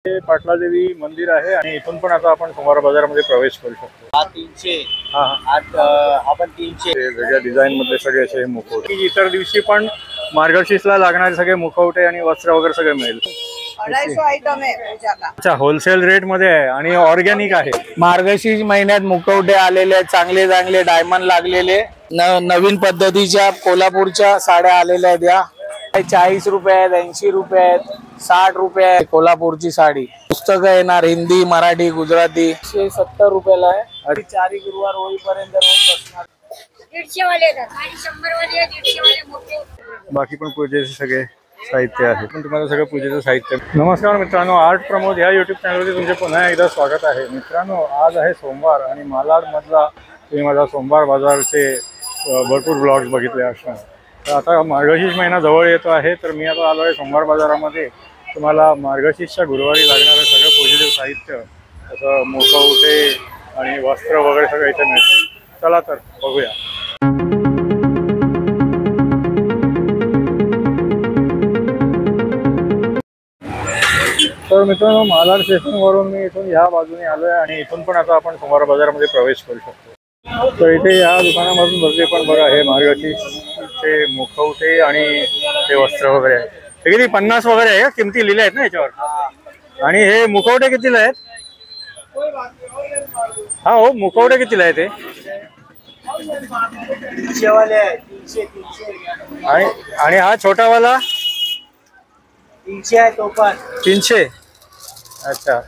हे पाटलादेवी मंदिर आहे आणि इथून पण आता आपण सोमवार बाजारामध्ये प्रवेश करू शकतो। हा 300 हा हा पण 300 वेगळ्या डिझाइन मधले सगळे असे मुखवटे। इतर दिवशी पण मार्गशीर्षला लागणारे सगळे मुखवटे आणि वस्त्र वगैरे सगळे मिळेल। 250 आइटम है पूजा का। अच्छा, होलसेल रेट मध्ये आहे आणि ऑर्गॅनिक आहे। मार्गशीर्ष महिन्यात मुखवटे आलेले आहेत, चांगले चांगले डायमंड लागलेले नवीन पद्धतीच्या कोल्हापूरच्या साड्या आलेल्या आहेत। या 40 रुपये आहेत, 80 रुपये आहेत, 60 रुपये आहे कोल्हापूरची साडी। पुस्तकं येणार हिंदी, मराठी, गुजराती 170 रुपयाला आहे। चारी गुरुवार होईपर्यंत रोज बसणार। 150 वाले आणि 100 वाले 150 वाले मोठे। बाकी पण पूजेचे सगळे साहित्य आहे। पण तुम्हाला सगळं पूजेचं साहित्य। नमस्कार मित्रांनो, आर्ट प्रमोद या यूट्यूब चॅनलवरती तुमचे पुन्हा एकदा स्वागत आहे। मित्रांनो, आज आहे सोमवार आणि मालाड मधला तुम्ही माझा सोमवार बाजारचे भरपूर ब्लॉग्स बघितले असणार। तर आता मार्गशीर्ष महिना जवळ येतो आहे, तर मी आता आलो आहे सोमवार बाजारामध्ये। तुम्हाला मार्गशीर्षच्या गुरुवारी लागणारं सगळं पूजेचं साहित्य, जसं मुखवटे आणि वस्त्र वगैरे सगळं इथे मिळतं। चला तर बघूया। तर मित्रांनो, मालाड स्टेशनवरून मी इथून ह्या बाजूने आलो आहे आणि इथून पण आता आपण सोमवार बाजारामध्ये प्रवेश करू शकतो। तर इथे या दुकानामधून बघते पण बघा, हे मार्गशीर्षचे मुखवटे आणि ते वस्त्र वगैरे आहे। हे किती 50 वगैरे आहे का? किमती लिहिल्या आहेत ना याच्यावर। आणि हे मुखवटे कितीला आहेत? हा हो, मुखवटे कितीला आहे ते? 300 वाले आहे, 300 आणि हा छोटावाला 300 आहे तो पण 300। अच्छा,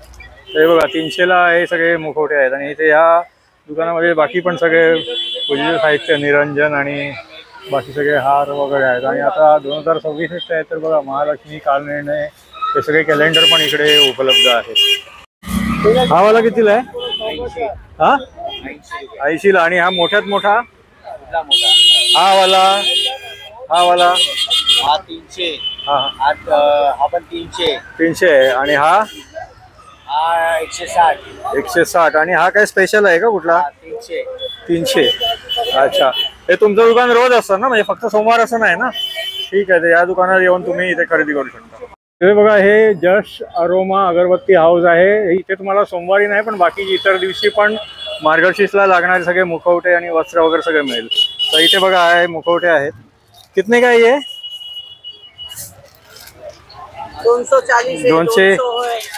हे बघा 300ला हे सगळे मुखवटे आहेत। आणि इथे ह्या दुकानामध्ये बाकी पण सगळे पूजेचे साहित्य, निरंजन आणि बाकी सगळे हार वगैरे आहेत। आणि आता 2026 आहे, तर बघा महालक्ष्मी कालनिर्णय हे सगळे कॅलेंडर पण इकडे उपलब्ध आहेत। हा वाला कितीला आहे? हा 80ला। आणि हा मोठ्यात मोठा हा वाला हा 300 हा पण 300 आहे। आणि हा 160 आणि हा काय स्पेशल आहे का कुठला? 300। अच्छा, हे तुमचं दुकान रोज असतं ना, म्हणजे फक्त सोमवार असं नाही ना? ठीक आहे, तर या दुकानात येऊन तुम्ही इथे खरेदी करू शकता। हे बघा, हे जश अरोमा अगरबत्ती हाऊस आहे। इथे तुम्हाला सोमवारी नाही पण बाकी इतर दिवशी पण मार्गशीर्षला लागणारे सगळे मुखवटे आणि वस्त्र वगैरे सगळे मिळेल। तर इथे बघा आहे मुखवटे आहेत। कितने का ये? 240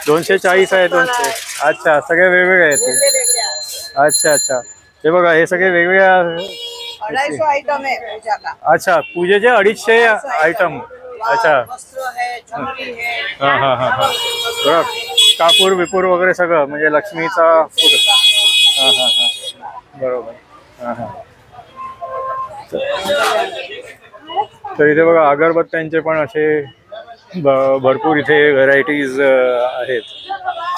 240 आहे। 200। अच्छा, सगळे वेगवेगळे आहेत ते। अच्छा अच्छा, हे बघा हे सगळे वेगवेगळ्या 250 आइटम है पूजा का। अच्छा, पूजेचे 250 आइटम। अच्छा, वस्त्र है, चुनरी है। हाँ हाँ हाँ हाँ, बघा कापूर विपूर वगैरे सगळं, म्हणजे लक्ष्मीचा फोटो। हाँ हाँ हाँ, बरोबर। हाँ हाँ, तर इथे बघा अगरबत्त्यांचे पण असे भरपूर इथे व्हरायटीज आहेत।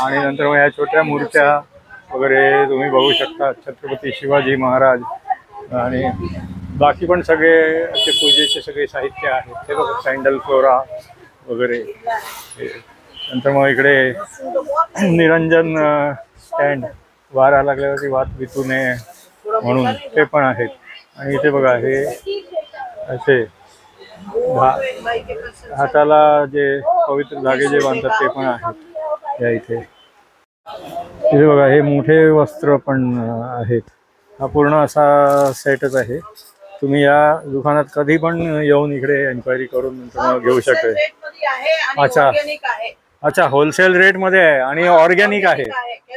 आणि नंतर मग या छोट्या मूर्त्या वगैरे तुम्ही बघू शकता, छत्रपती शिवाजी महाराज आणि बाकी पण सगळे असे पूजेचे सगळे साहित्य आहेत। ते बघा सँडल फ्लोरा वगैरे। नंतर मग इकडे निरंजन स्टँड, वारा लागल्यावरती वात वितू नये म्हणून ते पण आहेत। आणि इथे बघा हे असे हाताला जे पवित्र धागे जे बांधतात ते पण आहेत या इथे। इथे बघा हे मोठे वस्त्र पण आहेत। हा पूर्ण असा सेटच आहे। तुम्ही या दुकानात कधी पण येऊन इकडे एन्क्वायरी करून घेऊ शकता। अच्छा अच्छा, होलसेल रेट मध्ये आहे आणि ऑर्गॅनिक आहे,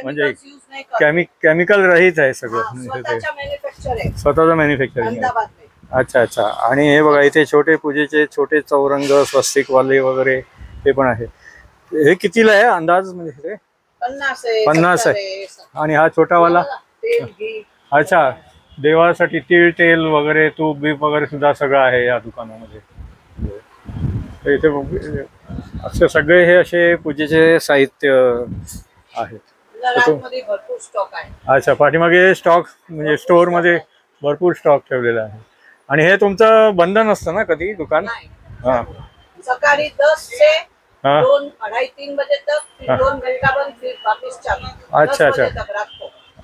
म्हणजे केमिकल रहित आहे सगळं। स्वतःचा मॅन्युफॅक्चरिंग आहे। अच्छा अच्छा, आणि हे बघा इथे छोटे पूजेचे छोटे चौरंग, स्वस्तिक वाले वगैरे ते पण आहे। हे कितीला आहे अंदाज? म्हणजे हे 50 आहे। आणि हा छोटावाला? अच्छा, देवासाठी तीळ तेल वगैरे, तूप बीप वगैरे सुद्धा सगळं आहे या दुकानामध्ये। तर इथे असे सगळे हे असे पूजेचे साहित्य आहेत। भरपूर स्टॉक आहे। अच्छा, पाठीमागे स्टॉक म्हणजे स्टोअर मध्ये भरपूर स्टॉक ठेवलेला आहे। आणि हे तुमचं बंद नसतं ना कधी दुकान? हाँ, सकाळी 10 से 2, 2:30, 3 बजे तक, फिर 2 घंटा बंद, फिर वापस चालू। अच्छा अच्छा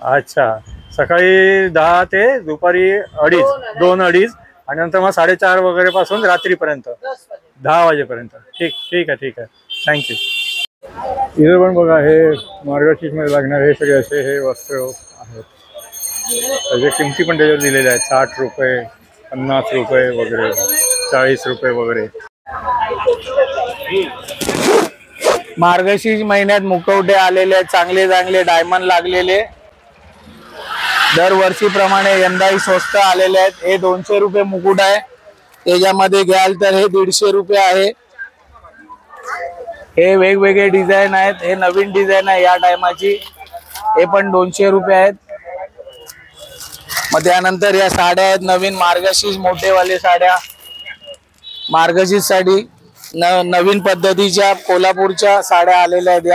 अच्छा, सकाळी 10 ते दुपारी 2-2:30 आणि नंतर मग 4:30 वगैरे पासून रात्रीपर्यंत 10 वाजेपर्यंत। ठीक ठीक आहे, ठीक आहे, थँक्यू। इथे पण बघा हे मार्गशीर्ष मध्ये लागणार हे सगळे असे हे वस्त्र आहेत. त्याच्या किमती पण त्याच्यावर दिलेल्या आहेत. 60 रुपये, 50 रुपये वगैरे, 40 रुपये वगैरे. मार्गशीर्ष महिन्यात मुखवटे आलेले आहेत, चांगले चांगले डायमंड लागलेले. दरवर्षीप्रमाणे यंदाही स्वस्त आलेले आहेत. हे 200 रुपये मुकुट आहे. त्याच्यामध्ये घ्याल तर हे 150 रुपये आहे. हे वेगवेगळे डिझाईन आहेत. हे नवीन डिझाईन आहे या टायमाची. हे पण 200 रुपये आहेत. मग त्यानंतर या साड्या आहेत नवीन मार्गशीर्ष मोठेवाले साड्या. मार्गशीर्ष साठी नवीन पद्धतीच्या कोल्हापूरच्या साड्या आलेल्या आहेत.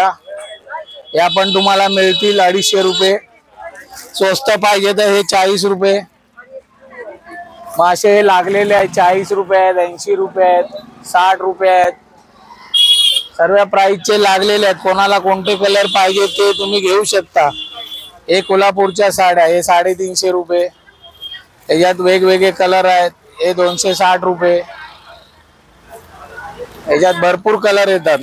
या पण तुम्हाला मिळतील 250 रुपये. स्वस्त पाहिजे तर हे 40 रुपये. मग असे हे लागलेले आहेत. 40 रुपये आहेत, 80 रुपये आहेत, 60 रुपये आहेत. सर्व प्राइसचे लागलेले आहेत. कोणाला कोणते कलर पाहिजे ते तुम्ही घेऊ शकता. हे कोल्हापूरच्या साड्या, हे 350 रुपये. याच्यात वेगवेगळे कलर आहेत. हे 260 रुपये. याच्यात भरपूर कलर येतात.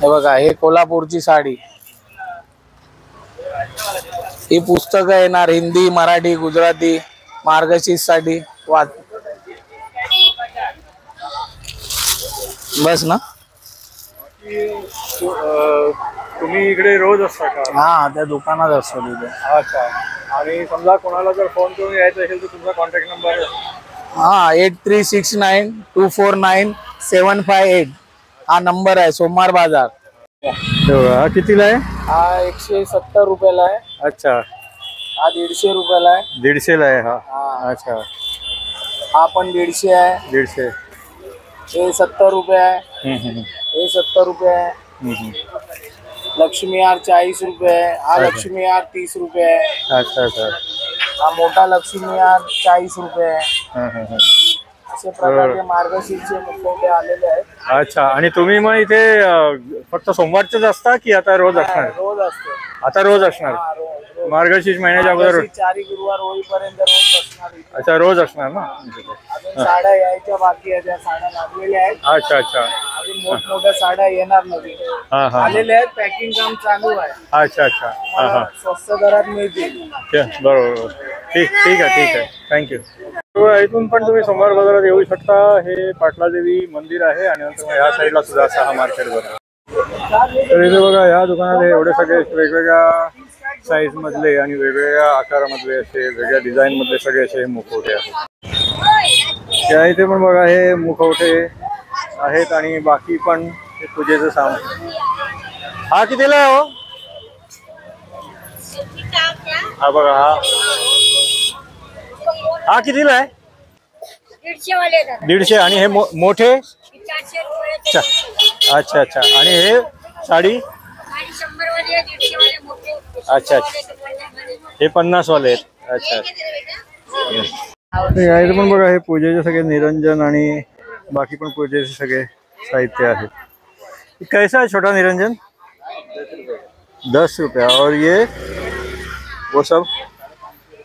हे बघा, हे कोल्हापूरची साडी. ही पुस्तकं येणार हिंदी, मराठी, गुजराती मार्गशीर्ष साठी. बस ना. तुम्ही इकडे रोज असता का? हा, त्या दुकानात असतो तिथे. अच्छा. आणि समजा कोणाला जर फोन करून यायचं असेल तर तुमचा कॉन्टॅक्ट नंबर? हा, 8369249758 हा नंबर आहे. सोमवार बाजार. हा कितीला आहे? हा 170 रुपयाला आहे. अच्छा. हा 150 रुपयाला आहे. 150 ला आहे हा. हा. अच्छा. हा पण 150 आहे. 150. हे 70 रुपये आहे. हे 70 रुपये आहे. लक्ष्मी हार 40 रुपये आहे. हा लक्ष्मी हार 30 रुपये आहे. अच्छा अच्छा. हा मोठा लक्ष्मी हार 40 रुपये आहे. असे प्रकारचे मार्गशीर्षचे मुखवटे आलेले आहेत. अच्छा. आणि तुम्ही मग इथे फक्त सोमवारचेच असता की आता रोज असणार? रोज असतो. आता रोज असणार. हा, रोज. मार्गशीर्ष महिन्याच्या अगोदर? 4 गुरुवार होईपर्यंत रोज बसणार. अच्छा, रोज असणार ना? अजून साड्या यायच्या बाकी आहेत. त्या साड्या लागलेल्या आहेत. अच्छा अच्छा. अजून मोठमोठ्या साड्या येणार नवीन. हा हा. आलेल्या आहेत. पॅकिंग काम चालू आहे. अच्छा अच्छा. हा हा. स्वस्त दरात मिळतील. बरोबर. ठीक ठीक आहे ठीक आहे. थँक्यू. इथून पण तुम्ही सोमवार बाजारात येऊ शकता. हे पाटलादेवी मंदिर आहे आणि नंतर ह्या साईडला सुद्धा सहा मार्केट भरतं. तर इथे बघा ह्या दुकानात हे एवढे सगळे वेगवेगळ्या साईज मधले आणि वेगवेगळ्या आकारामधले असे वेगळ्या डिझाईन मधले सगळे असे मुखवटे आहेत. त्या इथे पण बघा हे मुखवटे आहेत आणि बाकी पण हे पूजेचं सामान. हा कितीला आहे हो? हा बघा हा कितीला आहे? 150. आणि हे मोठे? अच्छा अच्छा. आणि हे साडी? अच्छा अच्छा. हे 50 वाले आहेत. अच्छा. इथे पण बघा हे पूजेचे सगळे निरंजन आणि बाकी पण पूजेचे सगळे साहित्य आहेत. कैसा है छोटा निरंजन? 10 रुपया. और ये वो सब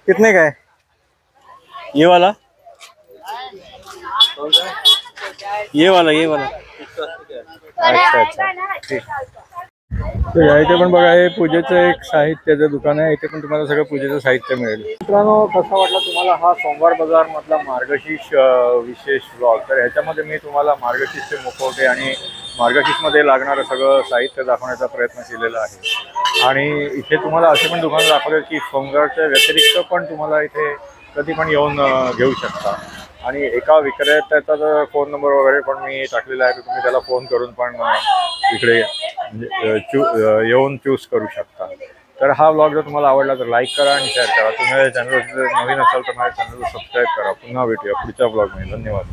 कितने का है? ये वाला? ये वाला अच्छा अच्छा. ठीक. तर इथे पण बघा हे पूजेचं एक साहित्याचं दुकान आहे. इथे पण तुम्हाला सगळं पूजेचं साहित्य मिळेल. मित्रांनो, कसा वाटला तुम्हाला हा सोमवार बाजार मधला मार्गशीर्ष विशेष व्लॉग? तर ह्याच्यामध्ये मी तुम्हाला मार्गशीर्षचे मुखवटे आणि मार्गशीर्षमध्ये लागणारं सगळं साहित्य दाखवण्याचा प्रयत्न केलेला आहे. आणि इथे तुम्हाला असे पण दुकानं दाखवले की सोमवारच्या व्यतिरिक्त पण तुम्हाला इथे कधी पण येऊन घेऊ शकता. आणि एका विक्रेत्याचा जर फोन नंबर वगैरे पण मी टाकलेला आहे तर तुम्ही त्याला फोन करून पण इकडे येऊन चूज करू शकता. तर हा व्लॉग जर तुम्हाला आवडला तर लाईक करा आणि शेअर करा. तुम्ही चॅनलवर नवीन असाल तर माझ्या चॅनलला सबस्क्राईब करा. पुन्हा भेटूया पुढच्या व्लॉगमध्ये. धन्यवाद.